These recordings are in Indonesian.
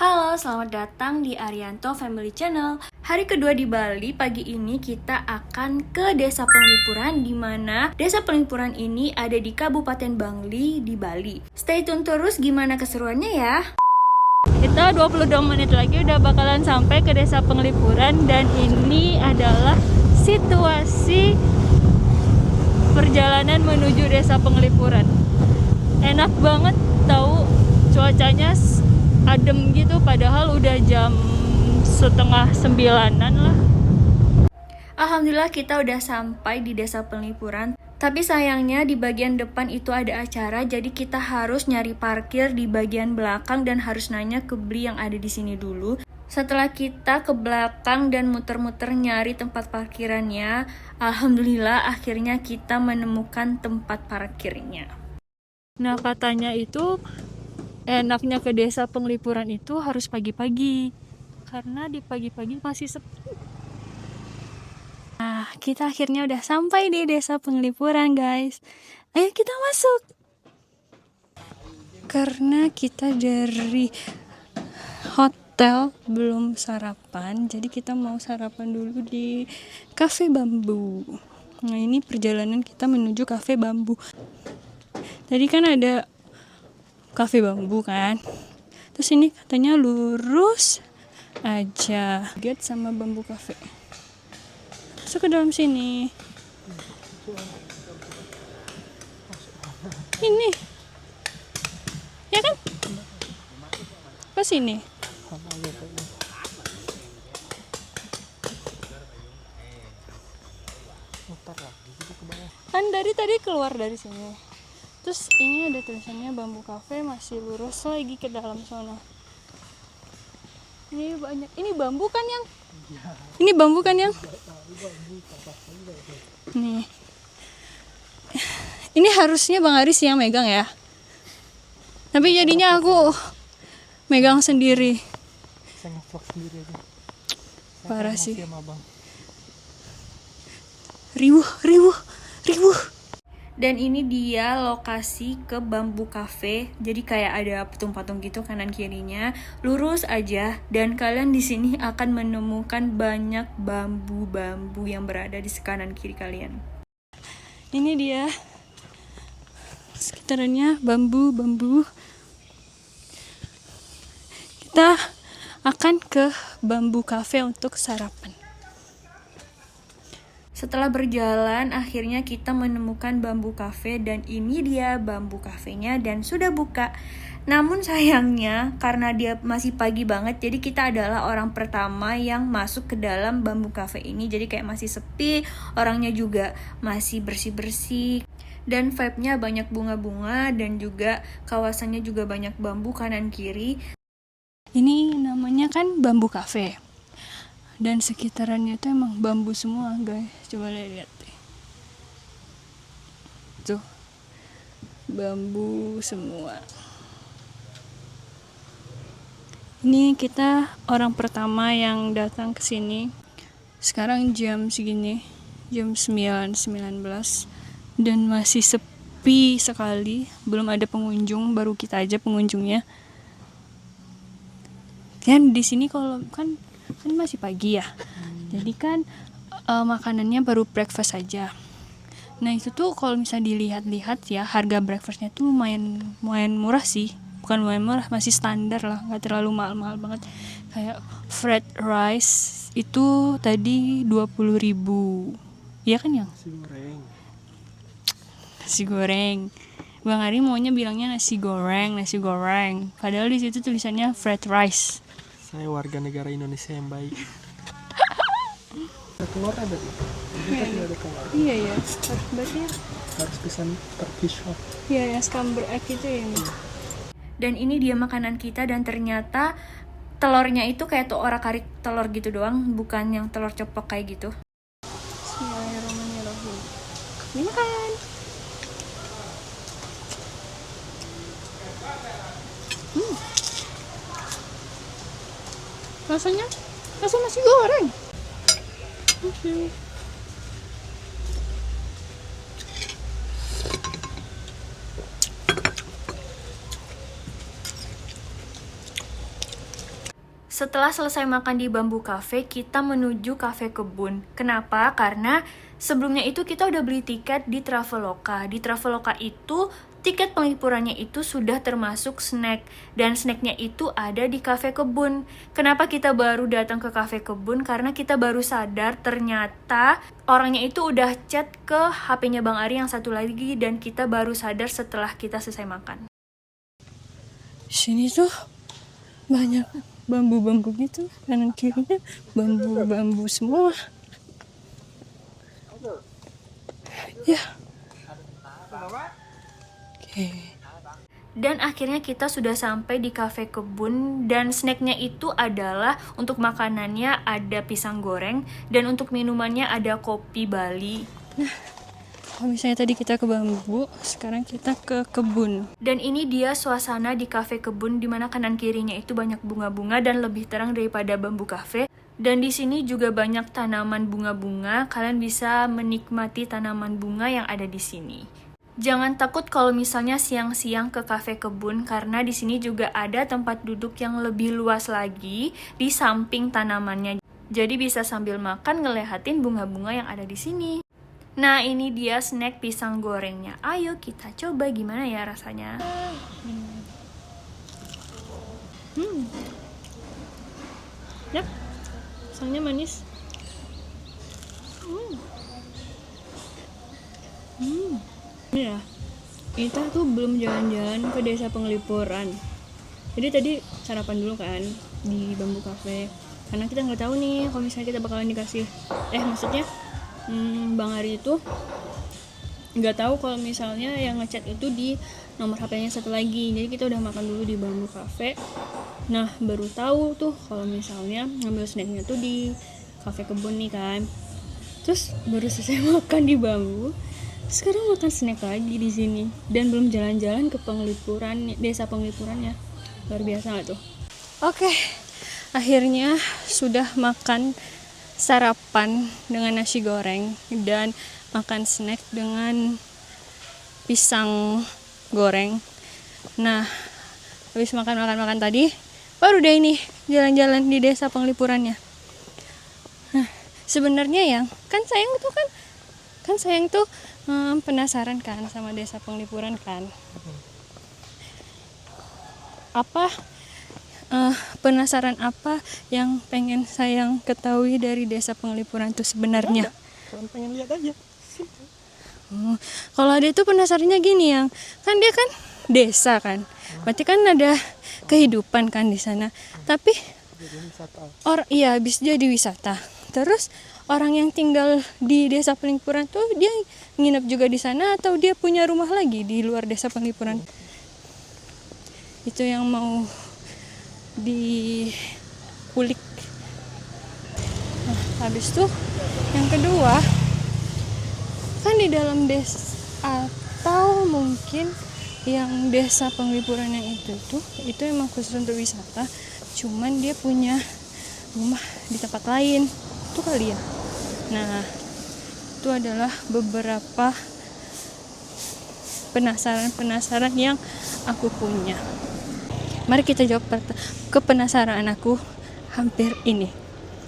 Halo, selamat datang di Arianto Family Channel. Hari kedua di Bali, pagi ini kita akan ke Desa Penglipuran, di mana Desa Penglipuran ini ada di Kabupaten Bangli di Bali. Stay tune terus gimana keseruannya ya. Kita 22 menit lagi udah bakalan sampai ke Desa Penglipuran, dan ini adalah situasi perjalanan menuju Desa Penglipuran. Enak banget tahu, cuacanya adem gitu, padahal udah jam 8:30 lah. Alhamdulillah kita udah sampai di Desa Penglipuran. Tapi sayangnya di bagian depan itu ada acara, jadi kita harus nyari parkir di bagian belakang dan harus nanya ke Bli yang ada di sini dulu. Setelah kita ke belakang dan muter-muter nyari tempat parkirannya, alhamdulillah akhirnya kita menemukan tempat parkirnya. Nah, katanya itu enaknya ke Desa Penglipuran itu harus pagi-pagi, karena di pagi-pagi masih sepi. Nah, kita akhirnya udah sampai di Desa Penglipuran, guys. Ayo kita masuk. Karena kita dari hotel belum sarapan, jadi kita mau sarapan dulu di Cafe Bambu. Nah, ini perjalanan kita menuju Cafe Bambu. Tadi kan ada Cafe Bambu kan, terus ini katanya lurus aja get sama Bambu Cafe. Masuk ke dalam sini. Ini ya kan, pas ini kan dari tadi keluar dari sini. Terus ini ada tulisannya Bambu Cafe, masih lurus lagi ke dalam sana. Ini banyak. Ini bambu kan yang? Ini bambu kan yang? Nih. Ini harusnya Bang Aris yang megang ya. Tapi jadinya aku megang sendiri. Saya nge-vlog sendiri aja. Parah sih. Riuh. Dan ini dia lokasi ke Bambu Cafe. Jadi kayak ada patung-patung gitu kanan kirinya. Lurus aja dan kalian di sini akan menemukan banyak bambu-bambu yang berada di kanan kiri kalian. Ini dia sekitarannya bambu-bambu. Kita akan ke Bambu Cafe untuk sarapan. Setelah berjalan, akhirnya kita menemukan Bambu Cafe, dan ini dia Bambu Cafenya dan sudah buka. Namun sayangnya karena dia masih pagi banget, jadi kita adalah orang pertama yang masuk ke dalam Bambu Cafe ini. Jadi kayak masih sepi, orangnya juga masih bersih-bersih, dan vibe-nya banyak bunga-bunga, dan juga kawasannya juga banyak bambu kanan kiri. Ini namanya kan Bambu Cafe. Dan sekitarannya itu emang bambu semua, guys. Coba lihat deh. Tuh. Bambu semua. Ini kita orang pertama yang datang ke sini. Sekarang jam segini, jam 9:19, dan masih sepi sekali. Belum ada pengunjung, baru kita aja pengunjungnya. Dan di sini kalau kan masih pagi ya, jadi kan makanannya baru breakfast aja. Nah itu tuh kalau misalnya dilihat-lihat ya, harga breakfastnya tuh lumayan murah sih. Bukan lumayan murah, masih standar lah, nggak terlalu mahal-mahal banget. Kayak fried rice itu tadi 20.000, iya kan yang? Nasi goreng. Bang Ari maunya bilangnya nasi goreng. Padahal di situ tulisannya fried rice. Saya warga negara Indonesia yang baik. Keluar ada tuh. Iya ya. Berarti Harus pesan Turkish shop. iya, yang scrambled egg itu ya ini. Dan ini dia makanan kita, dan ternyata telurnya itu kayak tuh orak-arik telur gitu doang, bukan yang telur ceplok kayak gitu. Bismillahirrahmanirrahim. Dimakan. Rasanya rasa nasi goreng. Okay. Setelah selesai makan di Bambu Cafe, kita menuju Cafe Kebun. Kenapa? Karena sebelumnya itu kita udah beli tiket di Traveloka. Di Traveloka itu tiket pelipurannya itu sudah termasuk snack, dan snacknya itu ada di Cafe Kebun. Kenapa kita baru datang ke Cafe Kebun? Karena kita baru sadar ternyata orangnya itu udah chat ke HP-nya Bang Ari yang satu lagi, dan kita baru sadar setelah kita selesai makan. Sini tuh banyak bambu-bambu gitu, kanan kirinya bambu-bambu semua. Ya. Oke. Dan akhirnya kita sudah sampai di Cafe Kebun, dan snacknya itu adalah untuk makanannya ada pisang goreng, dan untuk minumannya ada kopi Bali. Kalau misalnya tadi kita ke bambu, sekarang kita ke kebun. Dan ini dia suasana di Cafe Kebun, dimana kanan kirinya itu banyak bunga-bunga dan lebih terang daripada Bambu Cafe. Dan di sini juga banyak tanaman bunga-bunga, kalian bisa menikmati tanaman bunga yang ada di sini. Jangan takut kalau misalnya siang-siang ke Cafe Kebun, karena di sini juga ada tempat duduk yang lebih luas lagi di samping tanamannya. Jadi bisa sambil makan ngeliatin bunga-bunga yang ada di sini. Nah, ini dia snack pisang gorengnya. Ayo kita coba gimana ya rasanya. Ya, rasanya manis. Ya, kita tuh belum jalan-jalan ke desa Penglipuran. Jadi tadi sarapan dulu kan di Bambu Cafe. Karena kita nggak tahu nih kalau misalnya kita bakalan dikasih, maksudnya Bang Ari itu nggak tahu kalau misalnya yang ngechat itu di nomor HP-nya satu lagi. Jadi kita udah makan dulu di Bambu Cafe. Nah, baru tahu tuh kalau misalnya ngambil snacknya tuh di Cafe Kebun nih kan. Terus baru selesai makan di Bambu, sekarang makan snack lagi di sini, dan belum jalan-jalan ke Penglipuran, desa Penglipurannya. Luar biasa nggak tuh? Oke, akhirnya sudah makan sarapan dengan nasi goreng dan makan snack dengan pisang goreng. Nah, habis makan tadi, baru deh ini jalan-jalan di desa Penglipurannya. Nah, sebenarnya yang kan sayang tuh penasaran kan sama desa Penglipuran kan. Penasaran apa yang pengen sayang ketahui dari desa Penglipuran itu sebenarnya? Kalian pengen lihat aja. Kalau dia tuh penasarannya gini, yang kan dia kan desa kan, berarti kan ada kehidupan kan di sana. Tapi bisa jadi wisata. Terus orang yang tinggal di desa Penglipuran tuh dia nginep juga di sana, atau dia punya rumah lagi di luar desa Penglipuran? Itu yang mau dikulik. Nah, habis itu yang kedua kan di dalam desa, atau mungkin yang desa Penglipuran yang itu emang khusus untuk wisata, cuman dia punya rumah di tempat lain itu kali ya. Nah, itu adalah beberapa penasaran yang aku punya. Mari kita jawab kepenasaran aku hampir ini.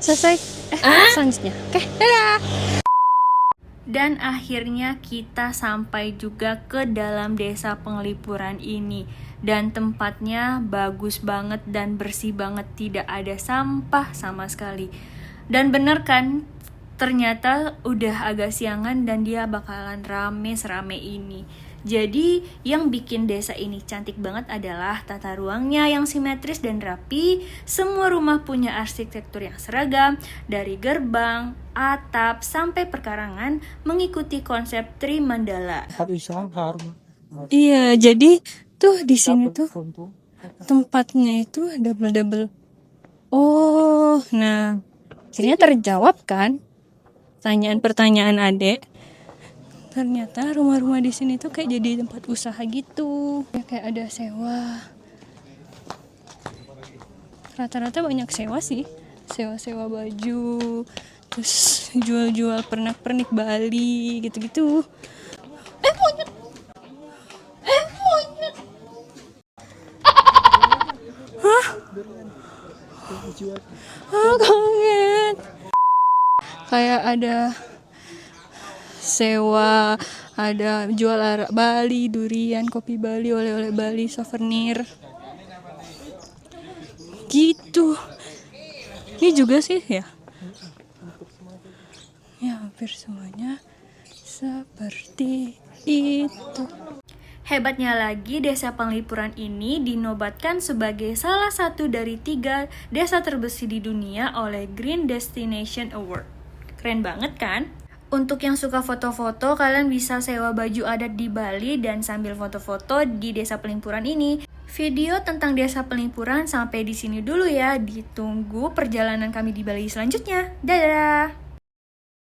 Selesai selanjutnya. Oke, dadah. Dan akhirnya kita sampai juga ke dalam desa Penglipuran ini. Dan tempatnya bagus banget dan bersih banget, tidak ada sampah sama sekali. Dan bener kan, ternyata udah agak siangan dan dia bakalan rame serame ini. Jadi yang bikin desa ini cantik banget adalah tata ruangnya yang simetris dan rapi. Semua rumah punya arsitektur yang seragam, dari gerbang, atap, sampai perkarangan, mengikuti konsep Trimandala. Iya, jadi tuh di sini tuh tempatnya itu double. Oh, nah akhirnya terjawab kan pertanyaan adek. Ternyata rumah-rumah di sini tuh kayak jadi tempat usaha gitu. Ya, kayak ada sewa. Rata-rata banyak sewa sih. Sewa-sewa baju, terus jual-jual pernak-pernik Bali gitu-gitu. Monyet. Hah? Jual. Kangen. Kayak ada sewa, ada jual Bali, durian, kopi Bali, oleh-oleh Bali, souvenir. Gitu. Ini juga sih ya. Ya hampir semuanya seperti itu. Hebatnya lagi, Desa Penglipuran ini dinobatkan sebagai salah satu dari 3 desa terbersih di dunia oleh Green Destination Award. Keren banget kan? Untuk yang suka foto-foto, kalian bisa sewa baju adat di Bali dan sambil foto-foto di Desa Penglipuran ini. Video tentang Desa Penglipuran sampai di sini dulu ya. Ditunggu perjalanan kami di Bali selanjutnya. Dadah!